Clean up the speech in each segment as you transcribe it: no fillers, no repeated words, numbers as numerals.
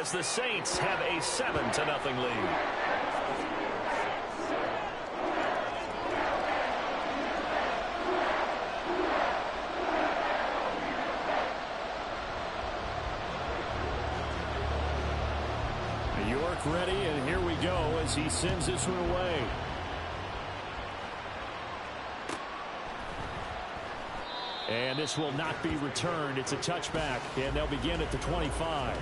as the Saints have a 7-0 lead. York ready, and here we go as he sends this one away. And this will not be returned. It's a touchback, and they'll begin at the 25.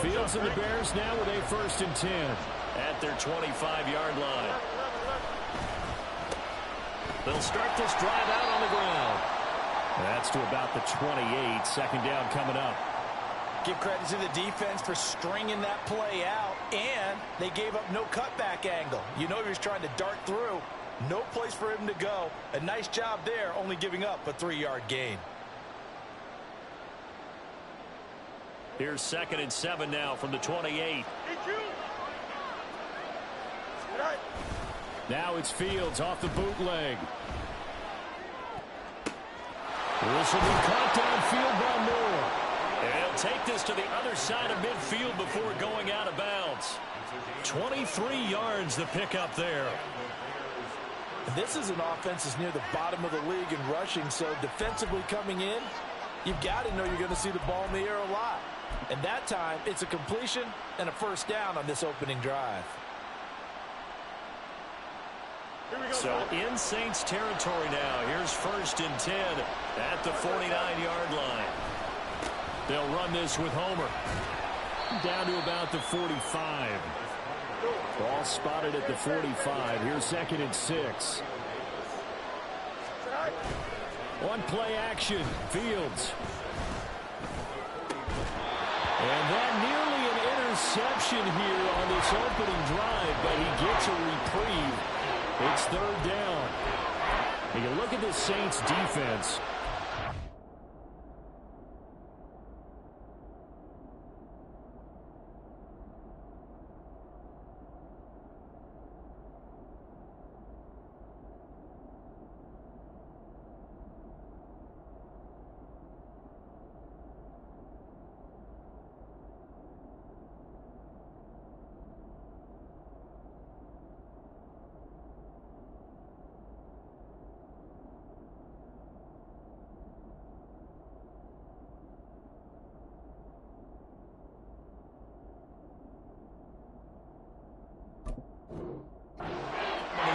Fields and the Bears now with a 1st and 10. At their 25-yard line. They'll start this drive out on the ground. That's to about the 28. 2nd down coming up. Give credit to the defense for stringing that play out, and they gave up no cutback angle. You know he was trying to dart through. No place for him to go. A nice job there, only giving up a 3-yard gain. Here's 2nd and 7 now from the 28. Now it's Fields off the bootleg. This will be caught downfield by Moore. And he'll take this to the other side of midfield before going out of bounds. 23 yards the pickup there. This is an offense that's near the bottom of the league in rushing, so defensively coming in, you've got to know you're going to see the ball in the air a lot. And that time, it's a completion and a 1st down on this opening drive. So in Saints territory now. Here's 1st and 10 at the 49-yard line. They'll run this with Homer. Down to about the 45. Ball spotted at the 45. Here's 2nd and 6. One play action. Fields. And that nearly an interception here on this opening drive, but he gets a reprieve. It's 3rd down. And you look at this Saints defense.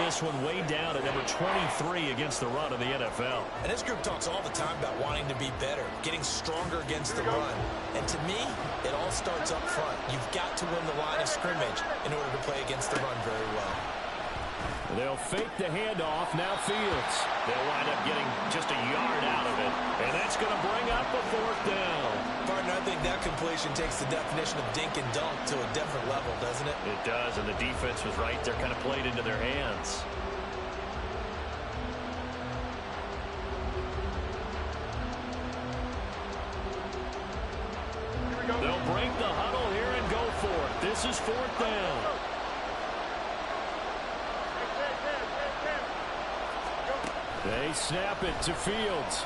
This one way down at number 23 against the run of the NFL. And this group talks all the time about wanting to be better, getting stronger against the run. And to me, it all starts up front. You've got to win the line of scrimmage in order to play against the run very well. They'll fake the handoff. Now Fields. They'll wind up getting just a yard out of it. And that's going to bring up a 4th down. Partner, I think that completion takes the definition of dink and dunk to a different level, doesn't it? It does, and the defense was right there, kind of played into their hands. They'll break the huddle here and go for it. This is 4th down. They snap it to Fields.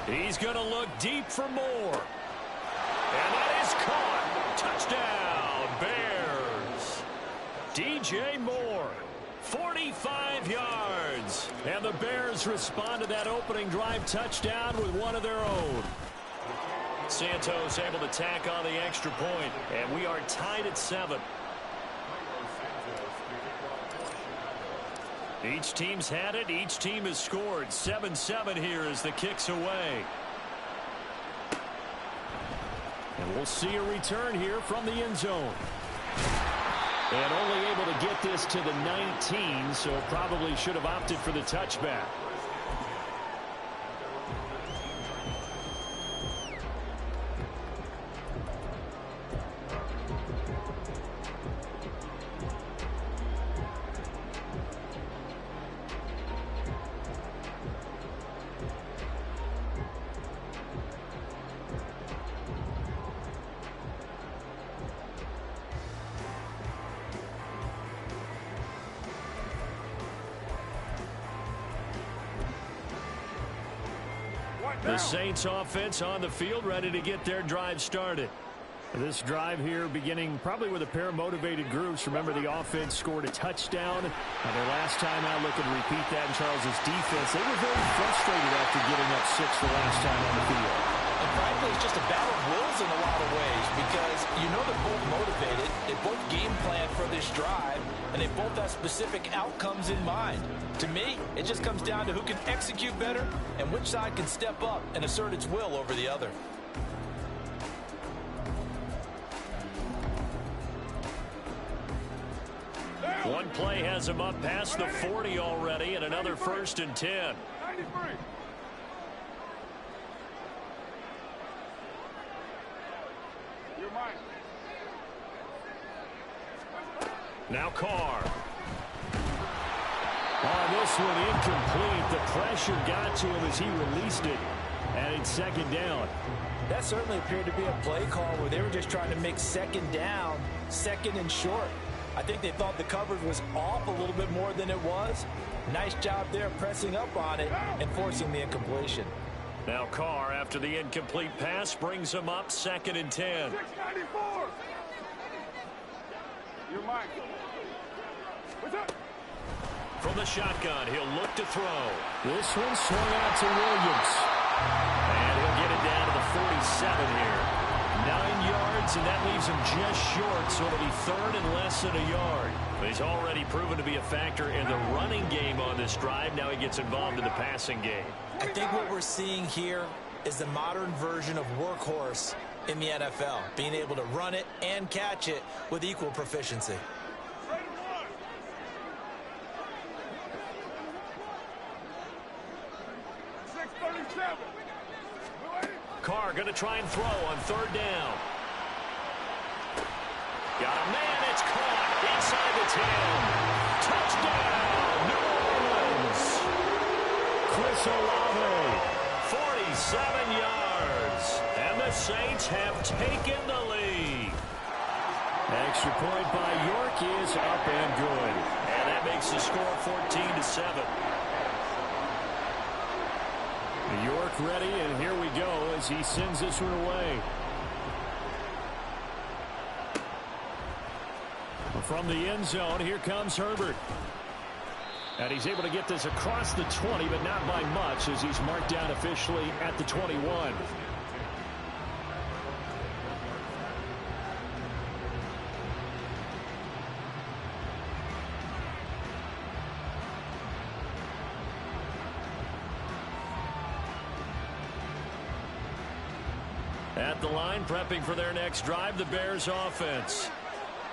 He's going to look deep for Moore. And that is caught. Touchdown, Bears. DJ Moore, 45 yards. And the Bears respond to that opening drive touchdown with one of their own. Santos able to tack on the extra point, and we are tied at 7. Each team's had it. Each team has scored. 7-7 here as the kick's away. And we'll see a return here from the end zone. And only able to get this to the 19, so probably should have opted for the touchback. The Saints offense on the field, ready to get their drive started. This drive here beginning probably with a pair of motivated groups. Remember, the offense scored a touchdown. Their last time out, looking to repeat that in Charles' defense. They were very frustrated after giving up 6 the last time on the field. And frankly, it's just a battle of wills in a lot of ways because you know they're both motivated. They both game plan for this drive, and they both have specific outcomes in mind. To me, it just comes down to who can execute better and which side can step up and assert its will over the other. One play has him up past the 40 already, and another 1st and 10. Now Carr. Oh, this one incomplete. The pressure got to him as he released it. And it's 2nd down. That certainly appeared to be a play call where they were just trying to make 2nd down, 2nd and short. I think they thought the coverage was off a little bit more than it was. Nice job there pressing up on it and forcing the incompletion. Now Carr, after the incomplete pass, brings him up 2nd and 10. 694. You're mine. What's up? From the shotgun, he'll look to throw. This one swung out to Williams. And he'll get it down to the 47 here. 9 yards, and that leaves him just short, so it'll be 3rd and less than a yard. He's already proven to be a factor in the running game on this drive. Now he gets involved in the passing game. I think what we're seeing here is the modern version of workhorse in the NFL, being able to run it and catch it with equal proficiency. Carr going to try and throw on 3rd down. Got a man, it's caught inside the 10. Touchdown, New Orleans. Chris Olave. 47 yards, and the Saints have taken the lead. Extra point by York is up and good. And that makes the score 14-7. York ready, and here we go as he sends this one away. From the end zone, here comes Herbert. And he's able to get this across the 20, but not by much as he's marked down officially at the 21. At the line, prepping for their next drive, the Bears offense.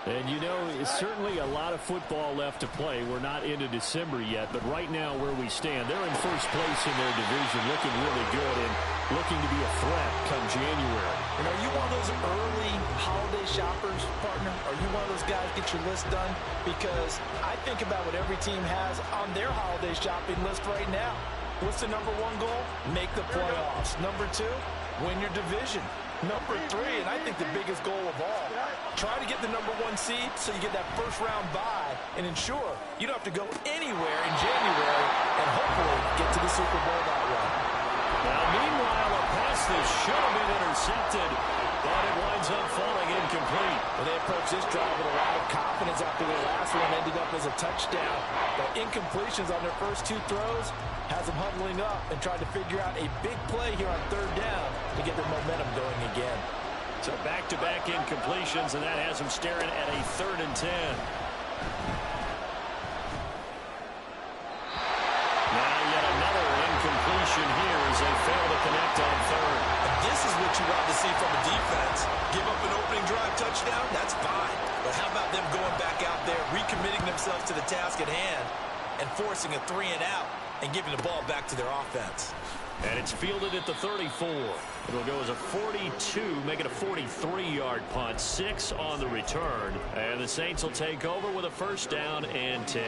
And you know, it's certainly a lot of football left to play. We're not into December yet, but right now where we stand, they're in first place in their division, looking really good and looking to be a threat come January. And are you one of those early holiday shoppers, partner? Are you one of those guys get your list done? Because I think about what every team has on their holiday shopping list right now. What's the #1 goal? Make the playoffs. #2, win your division. #3, and I think the biggest goal of all, try to get the #1 seed so you get that first-round bye and ensure you don't have to go anywhere in January and hopefully get to the Super Bowl that way. Now, meanwhile, a pass that should have been intercepted, but it winds up falling incomplete. Well, they approached this drive with a lot of confidence after their last one ended up as a touchdown. But incompletions on their first 2 throws has them huddling up and trying to figure out a big play here on 3rd down to get their momentum going again. So back-to-back incompletions, and that has them staring at a 3rd and 10. Now yet another incompletion here as they fail to connect on 3rd. And this is what you want to see from a defense. Give up an opening drive touchdown, that's fine. But how about them going back out there, recommitting themselves to the task at hand, and forcing a 3 and out and giving the ball back to their offense. And it's fielded at the 34. It'll go as a 42, make it a 43-yard punt, 6 on the return. And the Saints will take over with a 1st down and 10.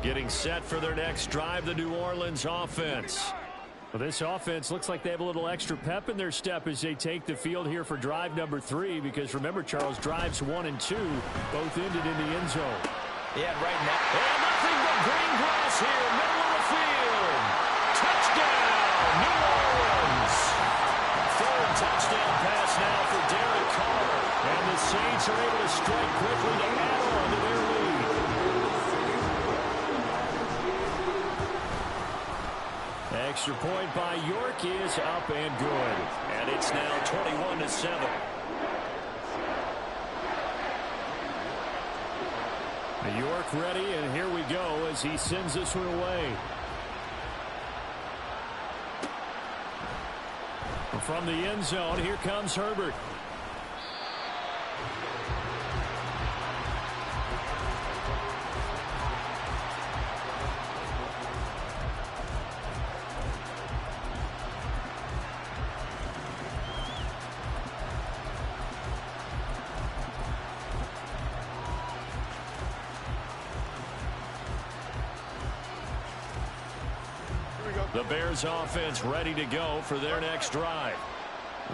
Getting set for their next drive, the New Orleans offense. Well, this offense looks like they have a little extra pep in their step as they take the field here for drive number 3, because remember, Charles, drives 1 and 2 both ended in the end zone. Yeah, right now. And nothing but green grass here, middle of the field. Touchdown, New Orleans. Third touchdown pass now for Derek Carr. And the Saints are able to strike quickly to add on to their lead. Extra point by York is up and good. And it's now 21-7. York ready, and here we go as he sends this one away. From the end zone, here comes Herbert. The Bears offense ready to go for their next drive.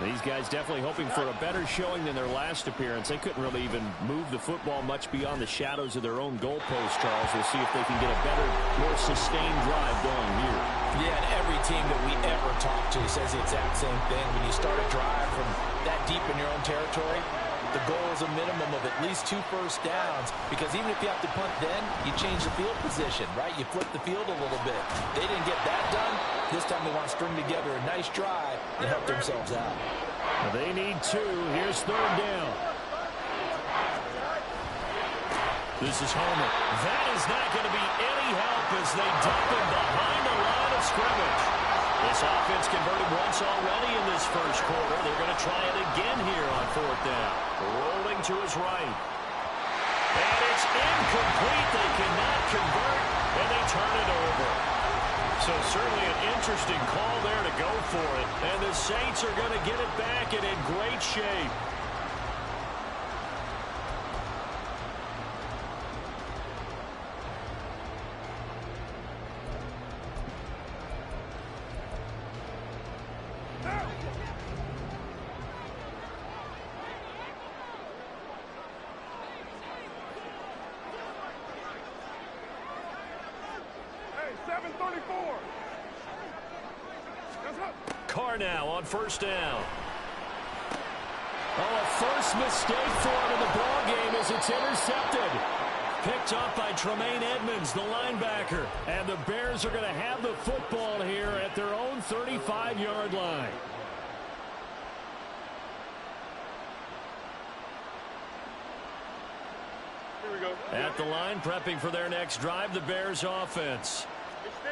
These guys definitely hoping for a better showing than their last appearance. They couldn't really even move the football much beyond the shadows of their own goalpost, Charles. We'll see if they can get a better, more sustained drive going here. Yeah, and every team that we ever talk to says the exact same thing. When you start a drive from that deep in your own territory, the goal is a minimum of at least 2 first downs, because even if you have to punt then, you change the field position, right? You flip the field a little bit. They didn't get that done. This time they want to string together a nice drive and help themselves out. Well, they need 2. Here's third down. This is Homer. That is not going to be any help as they dump him behind the line of scrimmage. This offense converted once already in this first quarter. They're going to try it again here on fourth down. Rolling to his right. And it's incomplete. They cannot convert, and they turn it over. So certainly an interesting call there to go for it. And the Saints are going to get it back and in great shape. Carr now on first down. Oh, a first mistake for him in the ballgame as it's intercepted. Picked up by Tremaine Edmonds, the linebacker. And the Bears are going to have the football here at their own 35-yard line. Here we go. At the line, prepping for their next drive, the Bears offense.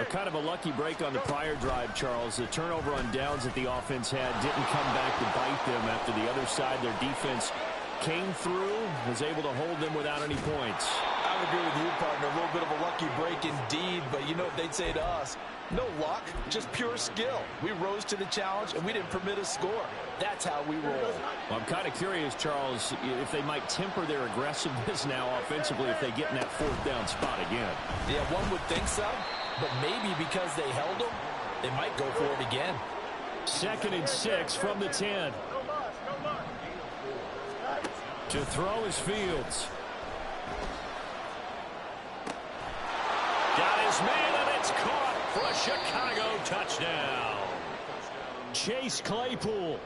A kind of a lucky break on the prior drive, Charles. The turnover on downs that the offense had didn't come back to bite them after the other side. Their defense came through, was able to hold them without any points. I would agree with you, partner. A little bit of a lucky break indeed, but you know what they'd say to us? No luck, just pure skill. We rose to the challenge, and we didn't permit a score. That's how we roll. Well, I'm kind of curious, Charles, if they might temper their aggressiveness now offensively if they get in that fourth down spot again. Yeah, one would think so, but maybe because they held them, they might go for it again. 2nd and 6 from the 10. To throw is Fields. Got his man, and it's caught for a Chicago touchdown. Chase Claypool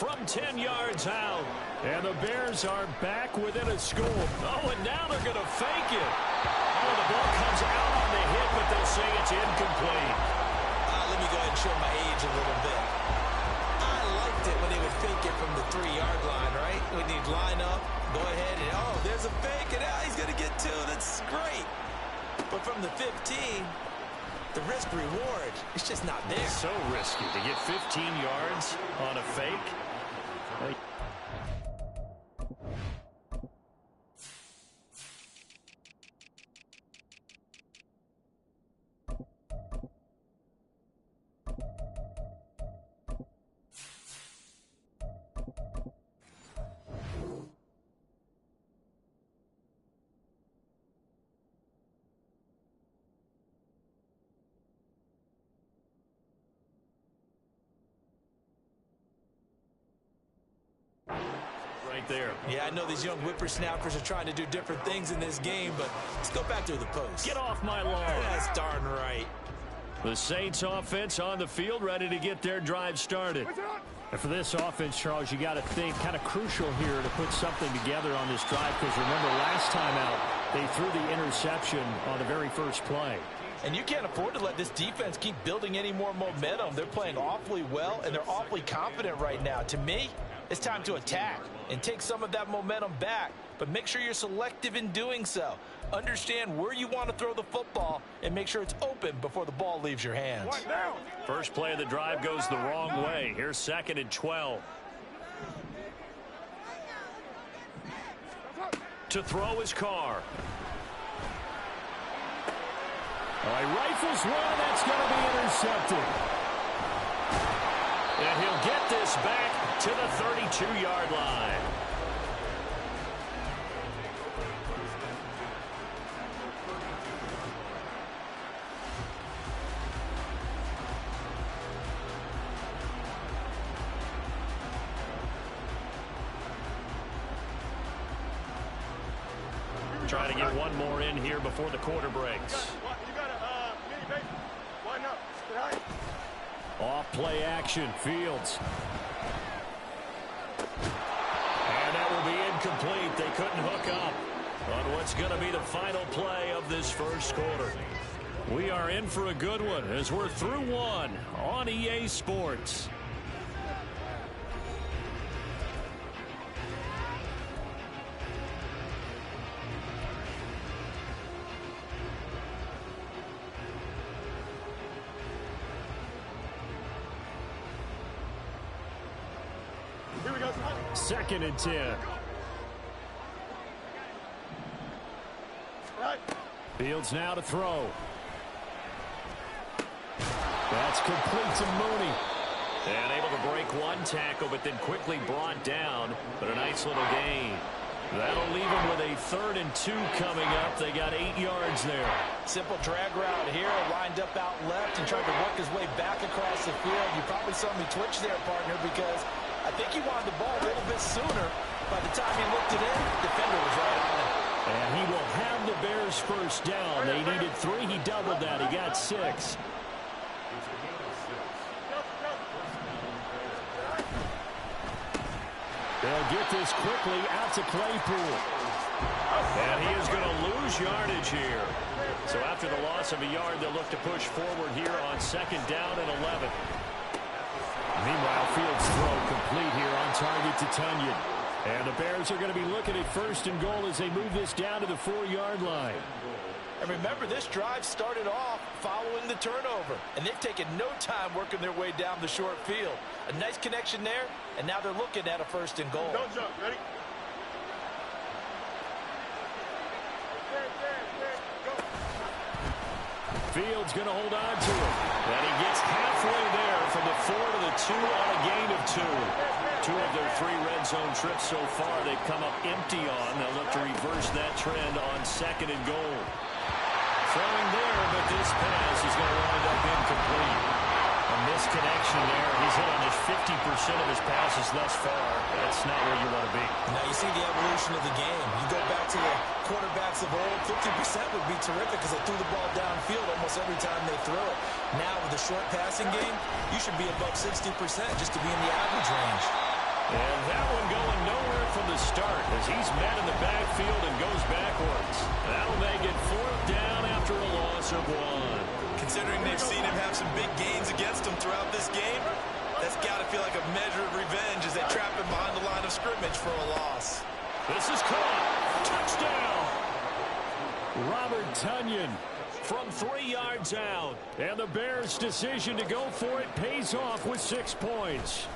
From 10 yards out. And the Bears are back within a score. Oh, and now they're going to fake it. Oh, the ball comes out on the hit, but they'll say it's incomplete. Let me go ahead and show my age a little bit. I liked it when they would fake it from the 3-yard line, right? When you'd line up, go ahead, and oh, there's a fake, and he's going to get 2. That's great. But from the 15, the risk-reward, it's just not there. It's so risky to get 15 yards on a fake. right there. Yeah, I know these young whippersnappers are trying to do different things in this game, but let's go back to the post. Get off my lawn. That's darn right. The Saints offense on the field, ready to get their drive started. And for this offense, Charles, you got to think kind of crucial here to put something together on this drive, because remember last time out they threw the interception on the very first play. And you can't afford to let this defense keep building any more momentum. They're playing awfully well, and they're awfully confident right now. To me, it's time to attack and take some of that momentum back, but make sure you're selective in doing so. Understand where you want to throw the football and make sure it's open before the ball leaves your hands. First play of the drive goes the wrong way. Here's 2nd and 12. To throw his car. All right, rifles one, that's going to be intercepted. And he'll get this back to the 32-yard line. Trying to get one more in here before the quarter breaks. Off play action, Fields. And that will be incomplete. They couldn't hook up on what's going to be the final play of this first quarter. We are in for a good one as we're through one on EA Sports. Here we go. 2nd and 10. Right. Fields now to throw. That's complete to Mooney. And able to break one tackle, but then quickly brought down. But a nice little gain. That'll leave him with a 3rd and 2 coming up. They got 8 yards there. Simple drag route here, lined up out left and tried to work his way back across the field. You probably saw me twitch there, partner, because I think he wanted the ball a little bit sooner. By the time he looked it in, the defender was right on it. And he will have the Bears first down. They needed 3. He doubled that. He got 6. They'll get this quickly out to Claypool. And he is going to lose yardage here. So after the loss of a yard, they'll look to push forward here on 2nd down and 11. Meanwhile, Fields' throw complete here on target to Tunyon. And the Bears are going to be looking at 1st and goal as they move this down to the 4-yard line. And remember, this drive started off following the turnover. And they've taken no time working their way down the short field. A nice connection there, and now they're looking at a 1st and goal. Don't jump. Ready? Go. Fields going to hold on to it. And he gets halfway there from the 4 to the 2 on a gain of 2. 2 of their 3 red zone trips so far they've come up empty on. They'll look to reverse that trend on 2nd and goal. Throwing there, but this pass is going to wind up incomplete. A misconnection there. He's hit on his 50% of his passes thus far. That's not where you want to be. Now you see the evolution of the game. You go back to the quarterbacks of old, 50% would be terrific because they threw the ball downfield almost every time they throw it. Now with the short passing game, you should be above 60% just to be in the average range. And that one going nowhere from the start as he's met in the backfield and goes backwards. That'll make it 4th down after a loss of 1. Considering they've seen him have some big gains against them throughout this game, that's got to feel like a measure of revenge as they trap him behind the line of scrimmage for a loss. This is caught. Touchdown. Robert Tunyon from 3 yards out. And the Bears' decision to go for it pays off with 6 points.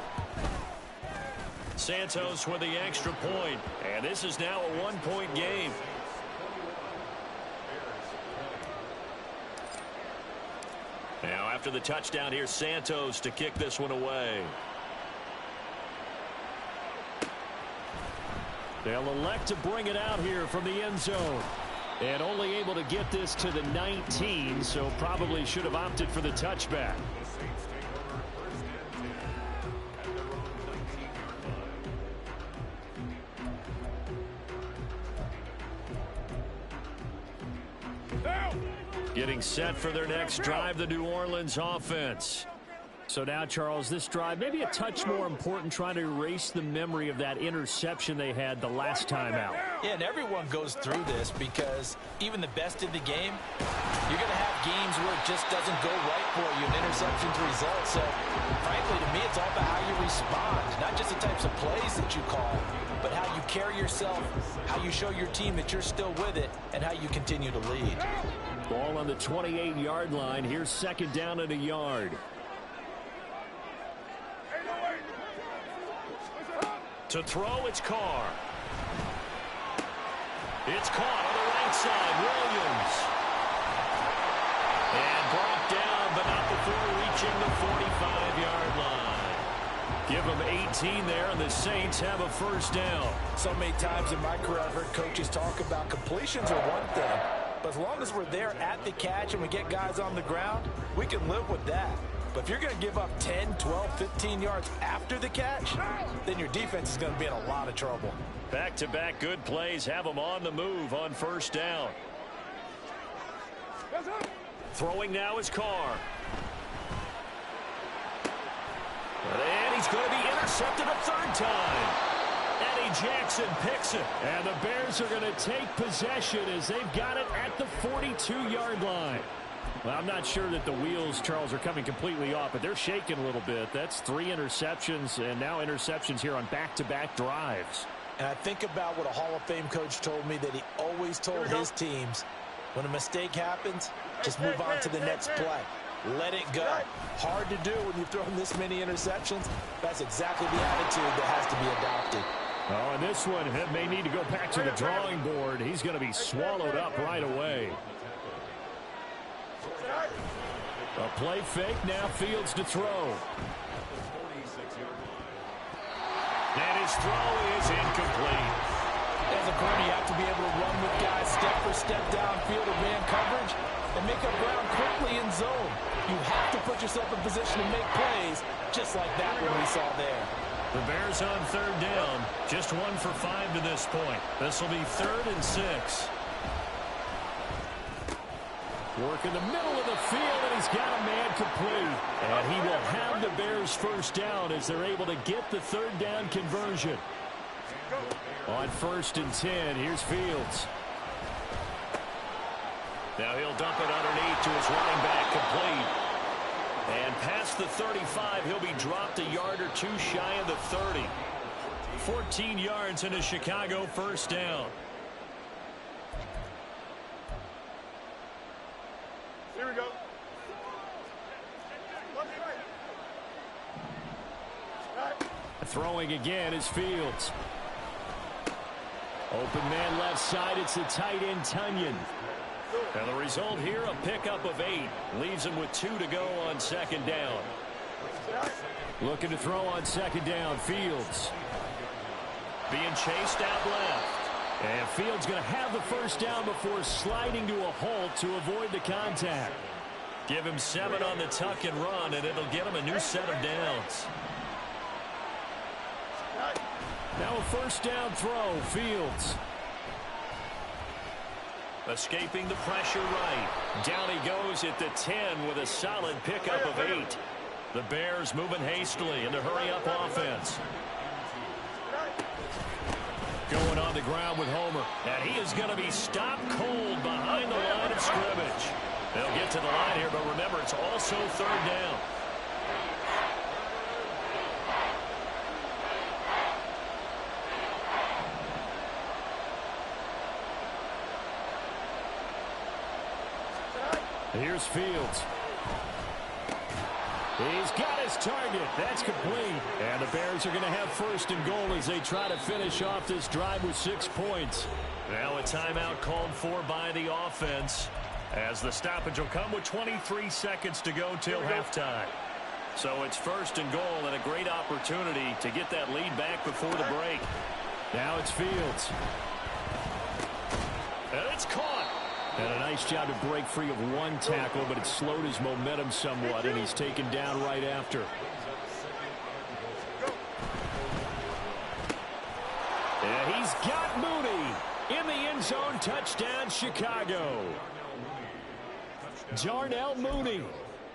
Santos with the extra point. And this is now a 1-point game. Now after the touchdown here, Santos to kick this one away. They'll elect to bring it out here from the end zone. And only able to get this to the 19, so probably should have opted for the touchback. Getting set for their next drive, the New Orleans offense. So now, Charles, this drive maybe a touch more important, trying to erase the memory of that interception they had the last time out. Yeah, and everyone goes through this because even the best in the game, you're going to have games where it just doesn't go right for you, and interceptions result. So, frankly, to me, it's all about how you respond, not just the types of plays that you call, but how you carry yourself, how you show your team that you're still with it, and how you continue to lead. Ball on the 28-yard line. Here's second down and a yard. To throw, it's Carr. It's caught on the right side. Williams. And brought down, but not before reaching the 45-yard line. Give them 18 there, and the Saints have a first down. So many times in my career, I've heard coaches talk about completions are one thing, but as long as we're there at the catch and we get guys on the ground, we can live with that. But if you're going to give up 10, 12, 15 yards after the catch, then your defense is going to be in a lot of trouble. Back-to-back good plays have them on the move on first down. Throwing now is Carr. And he's going to be intercepted a third time. Eddie Jackson picks it. And the Bears are going to take possession as they've got it at the 42-yard line. Well, I'm not sure that the wheels, Charles, are coming completely off, but they're shaking a little bit. That's 3 interceptions, and now interceptions here on back-to-back drives. And I think about what a Hall of Fame coach told me that he always told his teams, when a mistake happens, just move on to the next play. Let it go. Hard to do when you've thrown this many interceptions. That's exactly the attitude that has to be adopted. Oh, and this one may need to go back to the drawing board. He's going to be swallowed up right away. A play fake, now Fields to throw. And his throw is incomplete. As a corner, you have to be able to run with guys step for step downfield of man coverage and make up ground quickly in zone. You have to put yourself in position to make plays just like that one we saw there. The Bears on third down, just 1 for 5 to this point. This will be 3rd and 6. Work in the middle of the field, and he's got a man complete. And he will have the Bears first down as they're able to get the third down conversion. On 1st and 10, here's Fields. Now he'll dump it underneath to his running back, complete. And past the 35, he'll be dropped a yard or 2 shy of the 30. 14 yards into Chicago, first down. Here we go. Throwing again is Fields. Open man left side, it's the tight end Tunyon. And the result here, a pickup of 8. Leaves him with 2 to go on second down. Looking to throw on second down, Fields. Being chased out left. And Fields going to have the first down before sliding to a halt to avoid the contact. Give him 7 on the tuck and run, and it'll get him a new set of downs. Now a first down throw, Fields. Escaping the pressure right. Down he goes at the 10 with a solid pickup of 8. The Bears moving hastily in the hurry-up offense. Going on the ground with Homer. And he is going to be stopped cold behind the line of scrimmage. They'll get to the line here, but remember, it's also third down. Here's Fields. He's got his target. That's complete. And the Bears are going to have first and goal as they try to finish off this drive with 6 points. Now a timeout called for by the offense, as the stoppage will come with 23 seconds to go till halftime. So it's first and goal, and a great opportunity to get that lead back before the break. Now it's Fields. And it's caught. And a nice job to break free of one tackle, but it slowed his momentum somewhat, and he's taken down right after. And he's got Mooney in the end zone. Touchdown, Chicago. Darnell Mooney.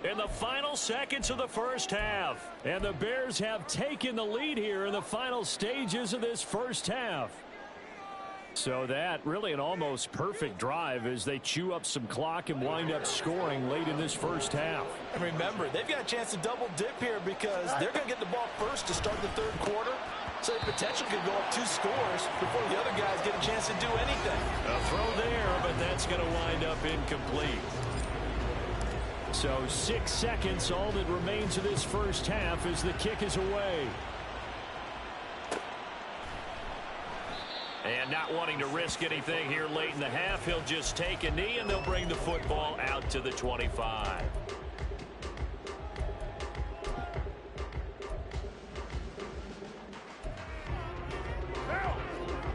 In the final seconds of the first half. And the Bears have taken the lead here in the final stages of this first half. So that really an almost perfect drive as they chew up some clock and wind up scoring late in this first half. And remember, they've got a chance to double dip here because they're going to get the ball first to start the third quarter. So they potentially could go up 2 scores before the other guys get a chance to do anything. A throw there, but that's going to wind up incomplete. So 6 seconds, all that remains of this first half as the kick is away. And not wanting to risk anything here late in the half, he'll just take a knee and they'll bring the football out to the 25.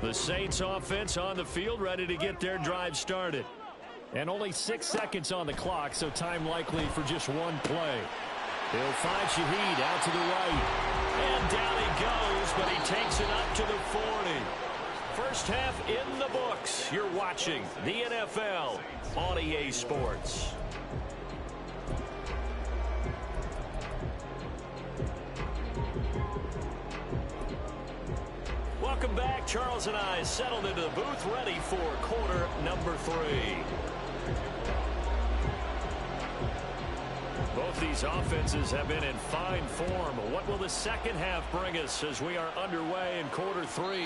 The Saints offense on the field ready to get their drive started. And only 6 seconds on the clock, so time likely for just one play. He'll find Shaheed out to the right. And down he goes, but he takes it up to the 40. First half in the books. You're watching the NFL on EA Sports. Welcome back. Charles and I settled into the booth ready for quarter number 3. Both these offenses have been in fine form. What will the second half bring us as we are underway in quarter 3?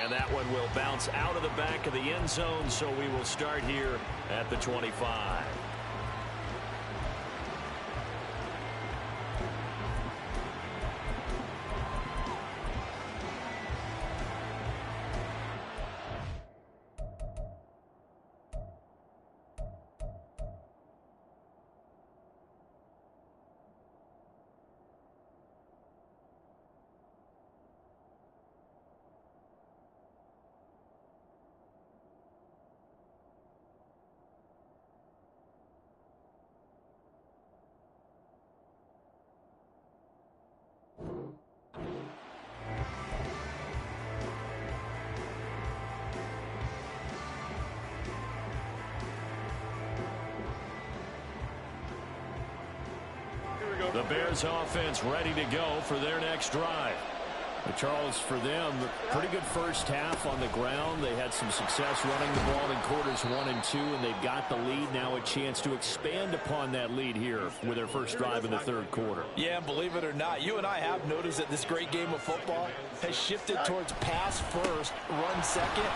And that one will bounce out of the back of the end zone, so we will start here at the 25. The Bears offense ready to go for their next drive. Charles, for them, pretty good first half on the ground. They had some success running the ball in quarters 1 and 2, and they've got the lead. Now a chance to expand upon that lead here with their first drive in the third quarter. Yeah, believe it or not, you and I have noticed that this great game of football has shifted towards pass first, run second.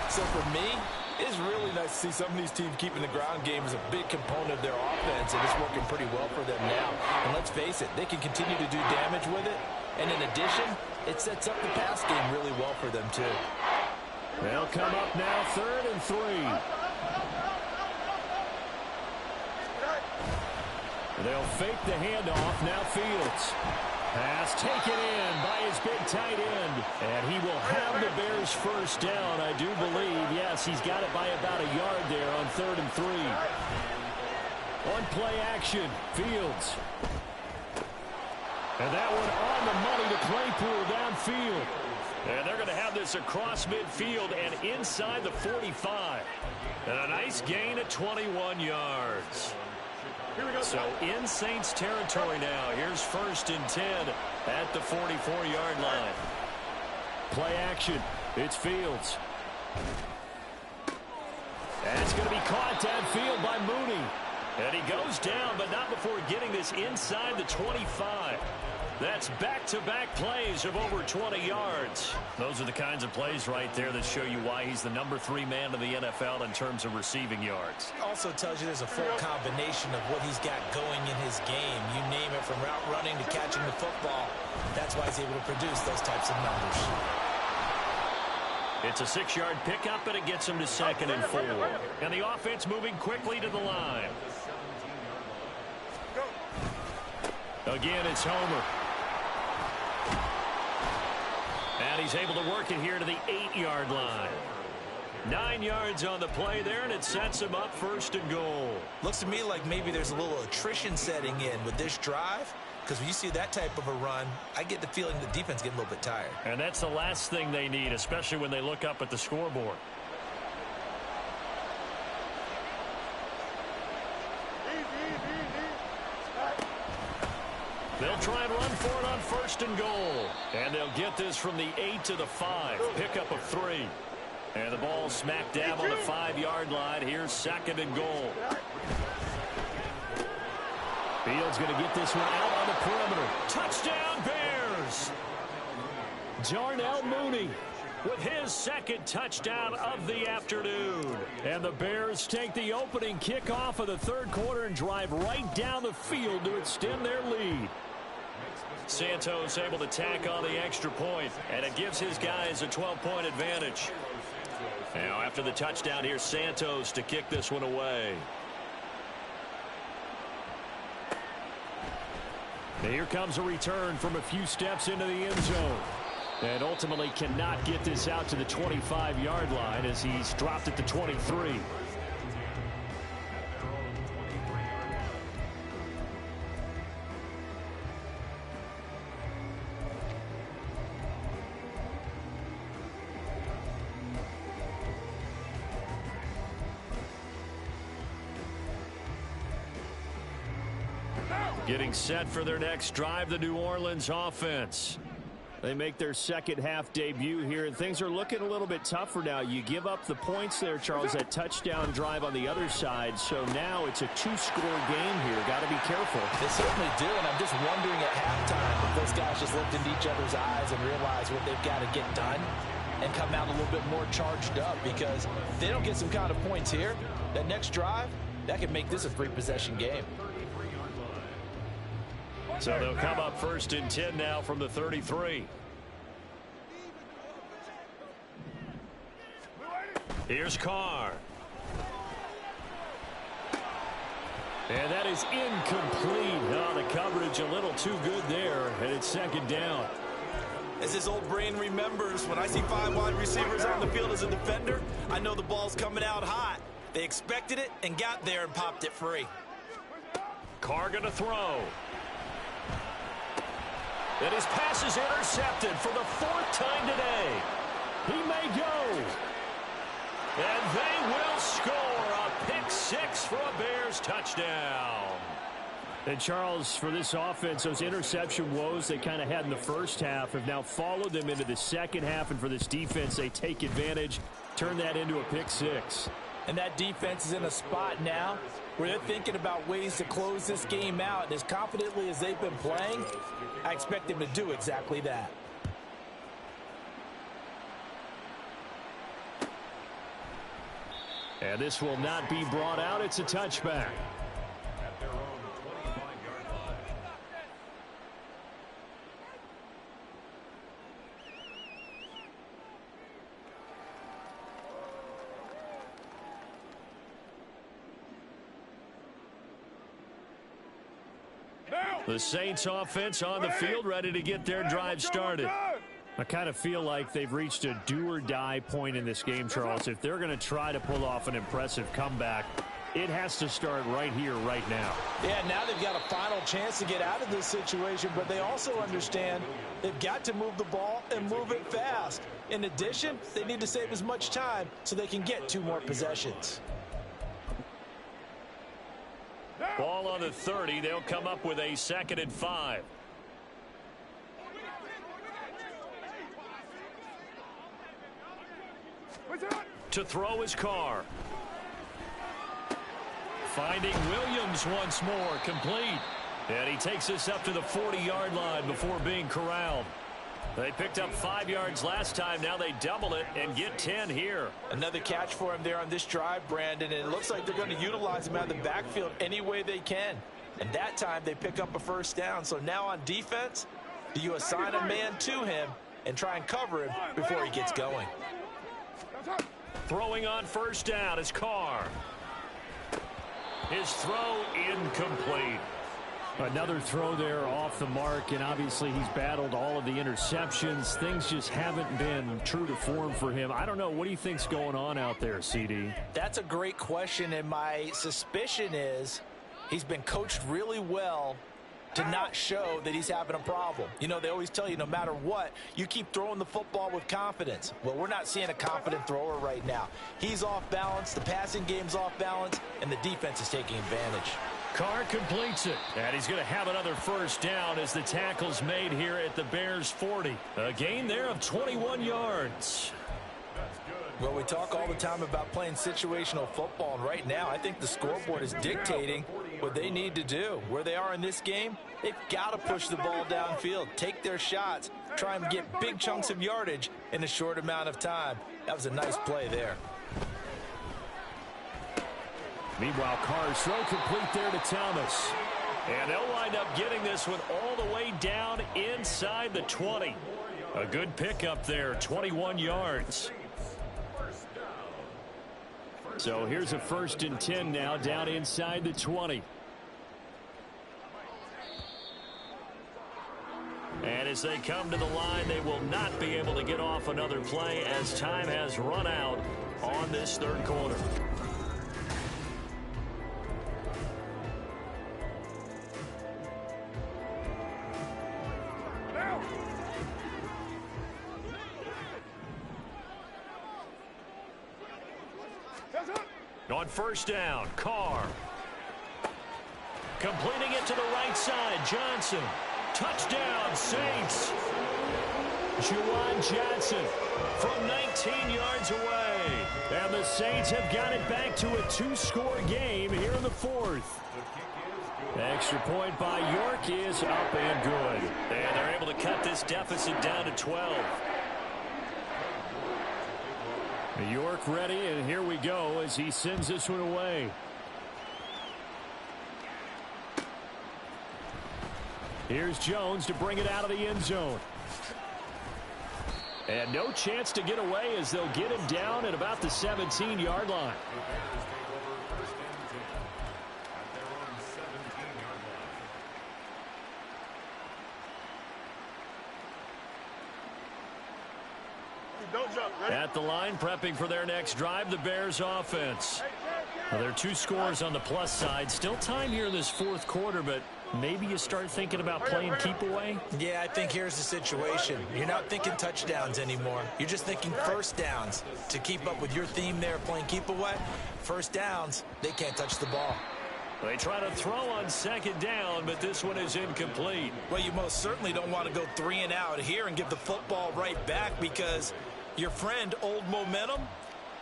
So for me, it's really nice to see some of these teams keeping the ground game as a big component of their offense, and it's working pretty well for them now. And let's face it, they can continue to do damage with it. And in addition, it sets up the pass game really well for them, too. They'll come up now, 3rd and 3. They'll fake the handoff. Now Fields. Pass taken in by his big tight end. And he will have the Bears first down, I do believe. Yes, he's got it by about a yard there on 3rd and 3. On play action, Fields. And that one on the money to Claypool downfield. And they're going to have this across midfield and inside the 45. And a nice gain of 21 yards. So in Saints territory now. Here's 1st and 10 at the 44-yard line. Play action. It's Fields. And it's going to be caught downfield by Mooney. And he goes down, but not before getting this inside the 25. That's back-to-back plays of over 20 yards. Those are the kinds of plays right there that show you why he's the number 3 man in the NFL in terms of receiving yards. Also tells you there's a full combination of what he's got going in his game. You name it, from route running to catching the football. That's why he's able to produce those types of numbers. It's a 6-yard pickup, and it gets him to 2nd and 4. And the offense moving quickly to the line. Again, it's Homer. And he's able to work it here to the 8-yard line. 9 yards on the play there, and it sets him up 1st and goal. Looks to me like maybe there's a little attrition setting in with this drive, because when you see that type of a run, I get the feeling the defense getting a little bit tired. And that's the last thing they need, especially when they look up at the scoreboard. try and run for it on 1st and goal. And they'll get this from the 8 to the 5. Pickup of 3. And the ball smack dab on the 5-yard line. Here's 2nd and goal. Fields going to get this one out on the perimeter. Touchdown, Bears! Darnell Mooney with his 2nd touchdown of the afternoon. And the Bears take the opening kickoff of the 3rd quarter and drive right down the field to extend their lead. Santos able to tack on the extra point, and it gives his guys a 12-point advantage. Now after the touchdown, here's Santos to kick this one away. And here comes a return from a few steps into the end zone. And ultimately cannot get this out to the 25-yard line as he's dropped at the 23. Getting set for their next drive, the New Orleans offense. They make their 2nd half debut here, and things are looking a little bit tougher now. You give up the points there, Charles, that touchdown drive on the other side. So now it's a 2-score game here. Got to be careful. They certainly do, and I'm just wondering at halftime if those guys just looked into each other's eyes and realized what they've got to get done and come out a little bit more charged up, because if they don't get some kind of points here, that next drive, that could make this a 3-possession game. So they'll come up 1st and 10 now from the 33. Here's Carr. And that is incomplete. Oh, the coverage a little too good there, and it's 2nd down. As his old brain remembers, when I see 5 wide receivers on the field as a defender, I know the ball's coming out hot. They expected it and got there and popped it free. Carr going to throw. And his pass is intercepted for the 4th time today. He may go. And they will score a pick 6 for a Bears touchdown. And Charles, for this offense, those interception woes they kind of had in the 1st half have now followed them into the 2nd half. And for this defense, they take advantage, turn that into a pick 6. And that defense is in a spot now where they're thinking about ways to close this game out. And as confidently as they've been playing, I expect them to do exactly that. And this will not be brought out. It's a touchback. The Saints offense on the field, ready to get their drive started. I kind of feel like they've reached a do-or-die point in this game, Charles. If they're going to try to pull off an impressive comeback, it has to start right here, right now. Yeah, now they've got a final chance to get out of this situation, but they also understand they've got to move the ball and move it fast. In addition, they need to save as much time so they can get 2 more possessions. Ball on the 30. They'll come up with a 2nd and 5. To throw his Carr. Finding Williams once more, complete. And he takes this up to the 40-yard line before being corralled. They picked up 5 yards last time. Now they double it and get 10 here. Another catch for him there on this drive, Brandon. And it looks like they're going to utilize him out of the backfield any way they can. And that time they pick up a 1st down. So now on defense, do you assign a man to him and try and cover him before he gets going? Throwing on 1st down is Carr. His throw incomplete. Another throw there off the mark, and obviously he's battled all of the interceptions. Things just haven't been true to form for him. I don't know. What do you think's going on out there, CD? That's a great question, and my suspicion is he's been coached really well to not show that he's having a problem. You know, they always tell you no matter what, you keep throwing the football with confidence. Well, we're not seeing a confident thrower right now. He's off balance, the passing game's off balance, and the defense is taking advantage. Carr completes it. And he's going to have another first down as the tackle's made here at the Bears' 40. A gain there of 21 yards. Well, we talk all the time about playing situational football, and right now I think the scoreboard is dictating what they need to do. Where they are in this game, they've got to push the ball downfield, take their shots, try and get big chunks of yardage in a short amount of time. That was a nice play there. Meanwhile, Carr's throw complete there to Thomas. And they'll wind up getting this one all the way down inside the 20. A good pickup there, 21 yards. So here's a 1st and 10 now, down inside the 20. And as they come to the line, they will not be able to get off another play as time has run out on this third quarter. On first down, Carr. Completing it to the right side, Johnson. Touchdown, Saints. Juwan Johnson from 19 yards away. And the Saints have got it back to a 2-score game here in the 4th. Extra point by York is up and good. And they're able to cut this deficit down to 12. York ready, and here we go as he sends this one away. Here's Jones to bring it out of the end zone. And no chance to get away as they'll get him down at about the 17-yard line. At the line, prepping for their next drive, the Bears offense. Now, there are 2 scores on the plus side. Still time here in this 4th quarter, but maybe you start thinking about playing keep away? Yeah, I think here's the situation. You're not thinking touchdowns anymore. You're just thinking first downs. To keep up with your theme there, playing keep away, first downs, they can't touch the ball. They try to throw on 2nd down, but this one is incomplete. Well, you most certainly don't want to go 3 and out here and give the football right back, because your friend, Old Momentum,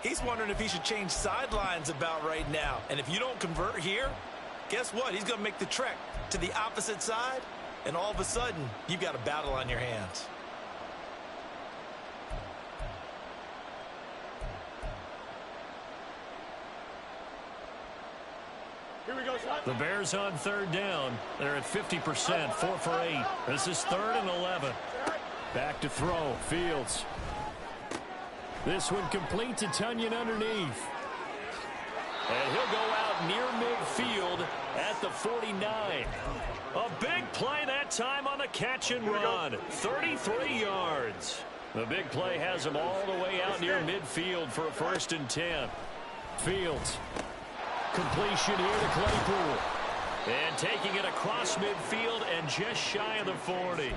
he's wondering if he should change sidelines about right now. And if you don't convert here, guess what? He's going to make the trek to the opposite side, and all of a sudden, you've got a battle on your hands. Here we go, son. The Bears on 3rd down. They're at 50%, 4 for 8. This is 3rd and 11. Back to throw, Fields. This one complete to Tunyon underneath. And he'll go out near midfield at the 49. A big play that time on the catch and run. 33 yards. The big play has him all the way out near midfield for a 1st and 10. Fields. Completion here to Claypool. And taking it across midfield and just shy of the 40.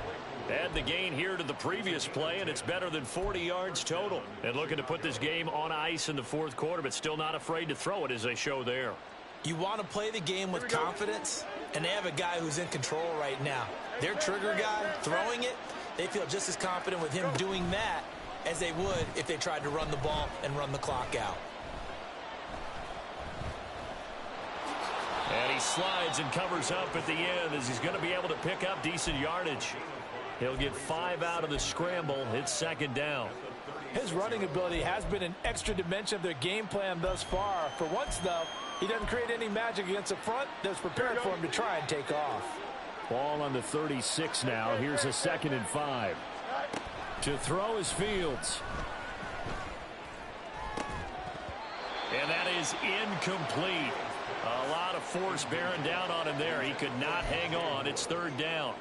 Add the gain here to the previous play, and it's better than 40 yards total. And looking to put this game on ice in the 4th quarter, but still not afraid to throw it as they show there. You want to play the game with confidence, and they have a guy who's in control right now. Their trigger guy, throwing it, they feel just as confident with him doing that as they would if they tried to run the ball and run the clock out. And he slides and covers up at the end as he's going to be able to pick up decent yardage. He'll get 5 out of the scramble. It's 2nd down. His running ability has been an extra dimension of their game plan thus far. For once, though, he doesn't create any magic against the front that's prepared for him to try and take off. Ball on the 36 now. Here's a 2nd and 5. To throw is Fields. And that is incomplete. A lot of force bearing down on him there. He could not hang on. It's 3rd down.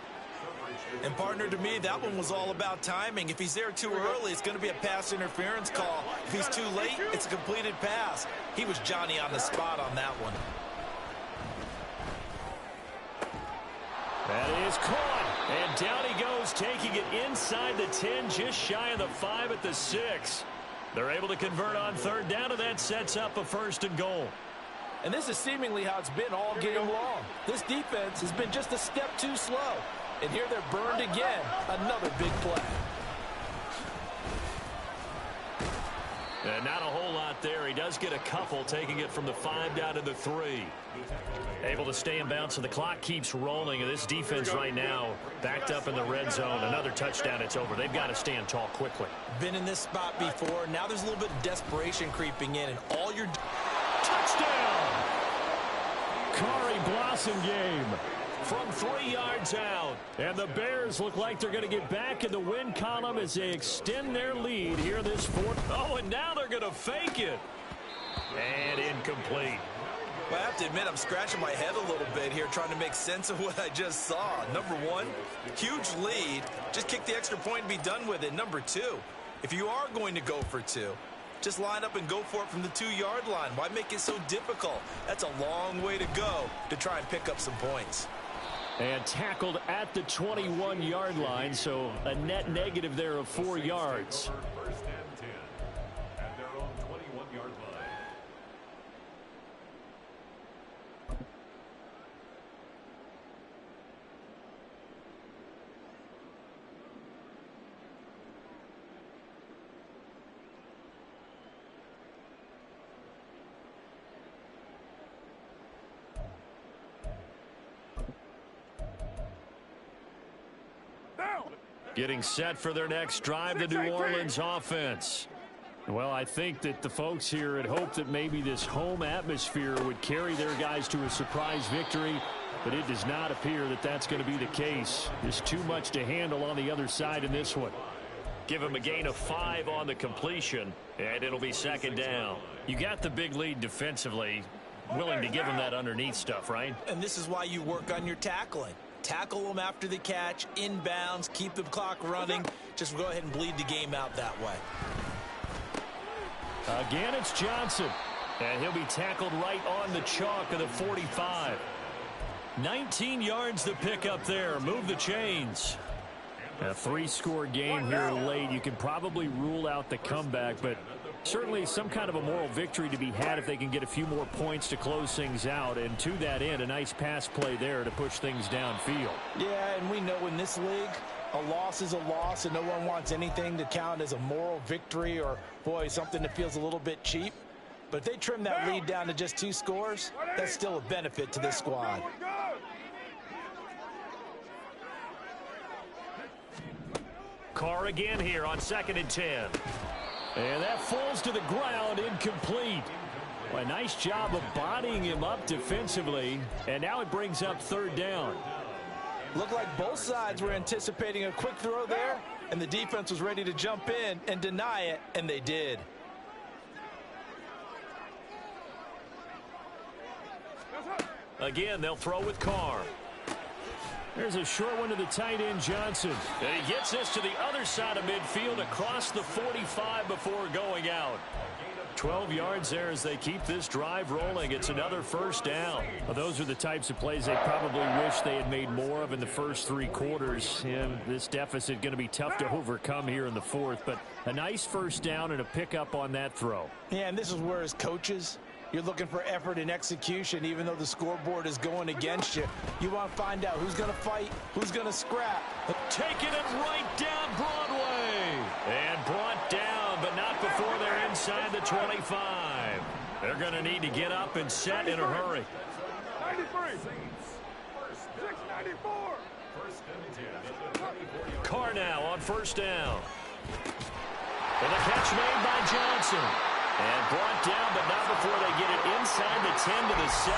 And, partner, to me, that one was all about timing. If he's there too early, it's going to be a pass interference call. If he's too late, it's a completed pass. He was Johnny on the spot on that one. That is caught. And down he goes, taking it inside the 10, just shy of the 5 at the 6. They're able to convert on 3rd down, and that sets up a 1st and goal. And this is seemingly how it's been all game long. This defense has been just a step too slow. And here they're burned again. Another big play. And not a whole lot there. He does get a couple, taking it from the 5 down to the 3. Able to stay in bounds, so the clock keeps rolling. And this defense right now backed up in the red zone. Another touchdown, it's over. They've got to stand tall quickly. Been in this spot before. Now there's a little bit of desperation creeping in. And all you're... Touchdown! Kari Blossom game from 3 yards out. And the Bears look like they're going to get back in the win column as they extend their lead here this fourth. Oh, and now they're going to fake it. And incomplete. Well, I have to admit, I'm scratching my head a little bit here trying to make sense of what I just saw. Number one, huge lead. Just kick the extra point and be done with it. Number two, if you are going to go for two, just line up and go for it from the 2-yard line. Why make it so difficult? That's a long way to go to try and pick up some points. And tackled at the 21-yard line, so a net negative there of 4 yards. First and 10 at their own 21-yard line. Getting set for their next drive, the New Orleans offense. Well, I think that the folks here had hoped that maybe this home atmosphere would carry their guys to a surprise victory, but it does not appear that that's going to be the case. There's too much to handle on the other side in this one. Give him a gain of 5 on the completion, and it'll be second down. You got the big lead defensively. Willing to give him that underneath stuff, right? And this is why you work on your tackling. Tackle them after the catch, inbounds, keep the clock running. Just go ahead and bleed the game out that way. Again, it's Johnson. And he'll be tackled right on the chalk of the 45. 19 yards to pick up there. Move the chains. A 3-score game here late. You can probably rule out the comeback, but certainly some kind of a moral victory to be had if they can get a few more points to close things out. And to that end, a nice pass play there to push things downfield. Yeah, and we know in this league, a loss is a loss, and no one wants anything to count as a moral victory or, boy, something that feels a little bit cheap. But if they trim that lead down to just 2 scores, that's still a benefit to this squad. Carr again here on 2nd and 10. And that falls to the ground, incomplete. Well, a nice job of bodying him up defensively, and now it brings up 3rd down. Looked like both sides were anticipating a quick throw there, and the defense was ready to jump in and deny it, and they did. Again, they'll throw with Carr. There's a short one to the tight end, Johnson. And he gets this to the other side of midfield across the 45 before going out. 12 yards there as they keep this drive rolling. It's another 1st down. Well, those are the types of plays they probably wish they had made more of in the first 3 quarters. And this deficit going to be tough to overcome here in the 4th. But a nice 1st down and a pickup on that throw. Yeah, and this is where as coaches, you're looking for effort and execution, even though the scoreboard is going against you. You want to find out who's going to fight, who's going to scrap. Taking it right down Broadway. And brought down, but not before they're inside the 25. They're going to need to get up and set in a hurry. 93. 694. Carr now on 1st down. And the catch made by Johnson. And brought down, but not before they get it inside the 10 to the 7.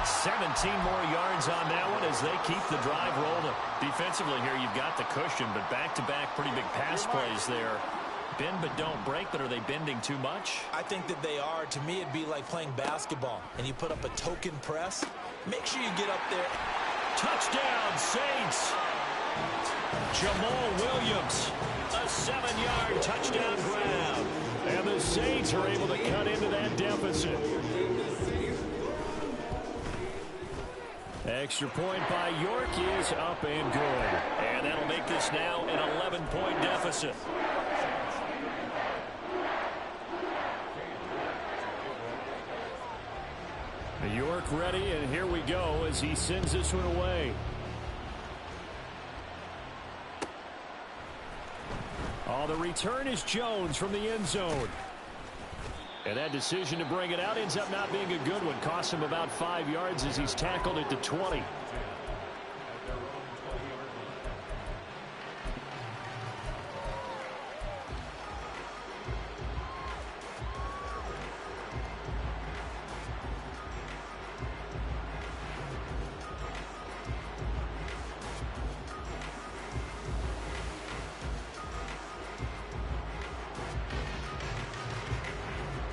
17 more yards on that one as they keep the drive rolling. Defensively here, you've got the cushion, but back-to-back pretty big pass plays there. Bend but don't break, but are they bending too much? I think that they are. To me, it'd be like playing basketball, and you put up a token press. Make sure you get up there. Touchdown, Saints. Jamal Williams, a 7-yard touchdown grab. And the Saints are able to cut into that deficit. Extra point by York is up and good. And that'll make this now an 11-point deficit. Footwork ready, and here we go as he sends this one away. Oh, the return is Jones from the end zone. And that decision to bring it out ends up not being a good one. Cost him about 5 yards as he's tackled at the 20.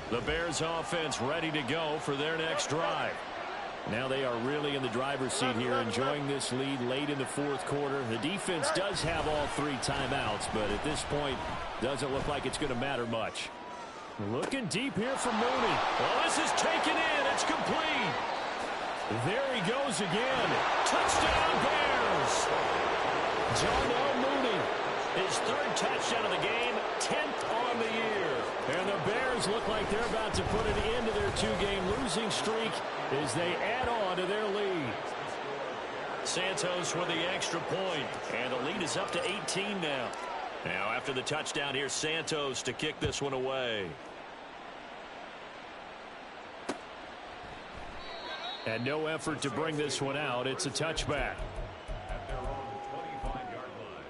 The Bears offense ready to go for their next drive. Now they are really in the driver's seat here, enjoying this lead late in the fourth quarter. The defense does have all 3 timeouts, but at this point, doesn't look like it's going to matter much. Looking deep here for Mooney. Well, this is taken in. It's complete. There he goes again. Touchdown, Bears. Darnell Mooney, his 3rd touchdown of the game, 10th on the year. And the Bears look like they're about to put an end to their 2-game losing streak as they add on to their lead. Santos with the extra point, and the lead is up to 18 now. Now after the touchdown, here's Santos to kick this one away. And no effort to bring this one out. It's a touchback. At their own 25-yard line.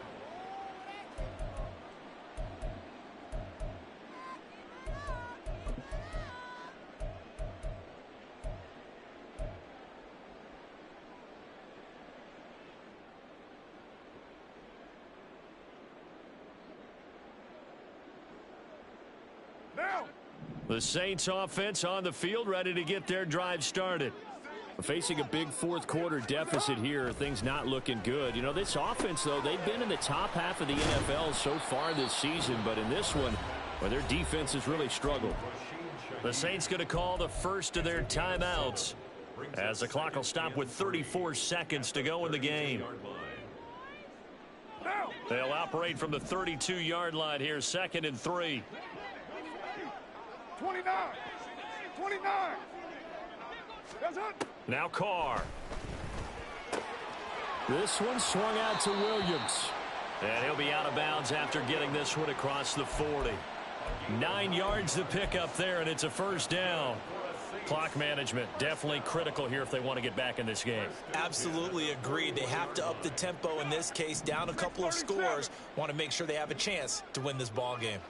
Now. The Saints offense on the field ready to get their drive started. Facing a big fourth quarter deficit here, things not looking good. You know, this offense, though, they've been in the top half of the NFL so far this season, but in this one, well, their defense has really struggled. The Saints going to call the first of their timeouts as the clock will stop with 34 seconds to go in the game. They'll operate from the 32-yard line here, 2nd and 3. 29. 29. That's it. Now Carr. This one swung out to Williams. And he'll be out of bounds after getting this one across the 40. 9 yards to pick up there, and it's a first down. Clock management definitely critical here if they want to get back in this game. Absolutely agreed. They have to up the tempo in this case, down a couple of scores. Want to make sure they have a chance to win this ball game.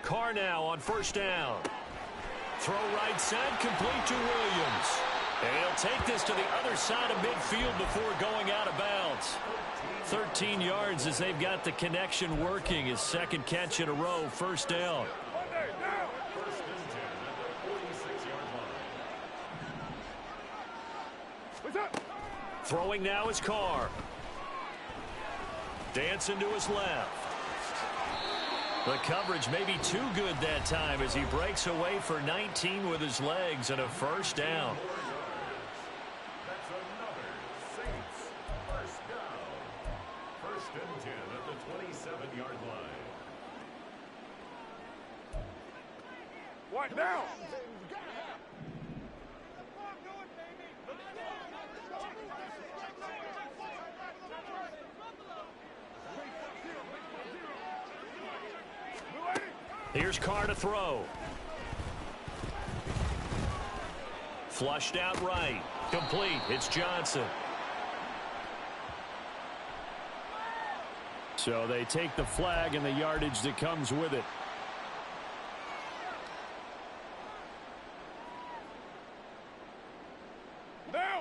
Carr now on first down. Throw right side, complete to Williams. And he'll take this to the other side of midfield before going out of bounds. 13 yards as they've got the connection working. His 2nd catch in a row, first down. Throwing now is Carr. Dancing to his left. The coverage may be too good that time as he breaks away for 19 with his legs and a first down. That's another Saints first down. 1st and 10 at the 27-yard line. What now? Here's Carr to throw. Flushed out right. Complete. It's Johnson. So they take the flag and the yardage that comes with it. Now.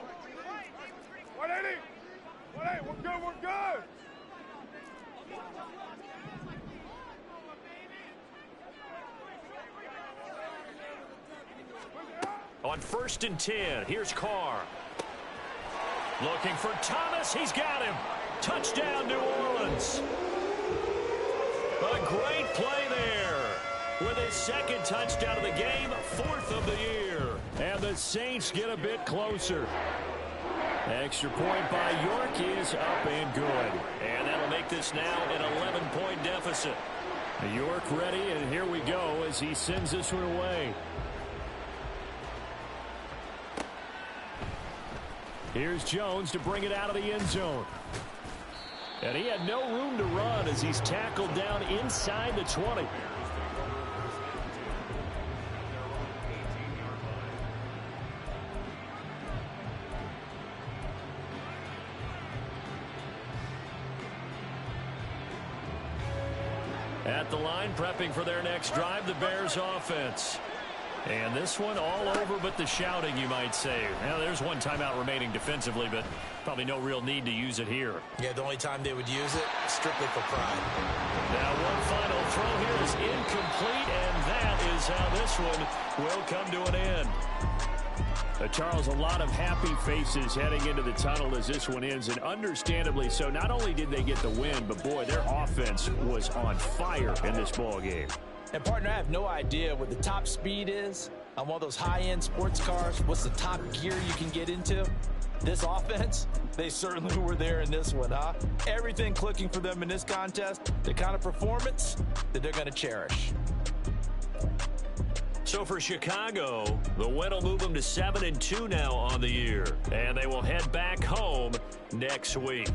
180. 180. We're good. We're good. On 1st and 10, here's Carr. Looking for Thomas. He's got him. Touchdown, New Orleans. A great play there. With his 2nd touchdown of the game, 4th of the year. And the Saints get a bit closer. Extra point by York is up and good. And that'll make this now an 11-point deficit. York ready, and here we go as he sends this one away. Here's Jones to bring it out of the end zone. And he had no room to run as he's tackled down inside the 20. At the line, prepping for their next drive, the Bears offense. And this one all over but the shouting, you might say. Now, there's one timeout remaining defensively, but probably no real need to use it here. Yeah, the only time they would use it, strictly for pride. Now, one final throw here is incomplete, and that is how this one will come to an end. Charles, a lot of happy faces heading into the tunnel as this one ends, and understandably so. Not only did they get the win, but boy, their offense was on fire in this ball game. And partner, I have no idea what the top speed is on one of those high-end sports cars. What's the top gear you can get into? This offense, they certainly were there in this one, huh? Everything clicking for them in this contest, the kind of performance that they're going to cherish. So for Chicago, the win will move them to 7-2 now on the year. And they will head back home next week.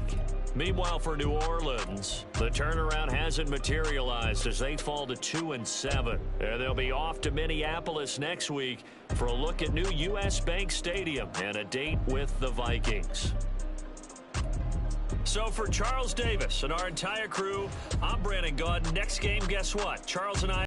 Meanwhile, for New Orleans, the turnaround hasn't materialized as they fall to 2-7. And they'll be off to Minneapolis next week for a look at new U.S. Bank Stadium and a date with the Vikings. So for Charles Davis and our entire crew, I'm Brandon Gaudin. Next game, guess what? Charles and I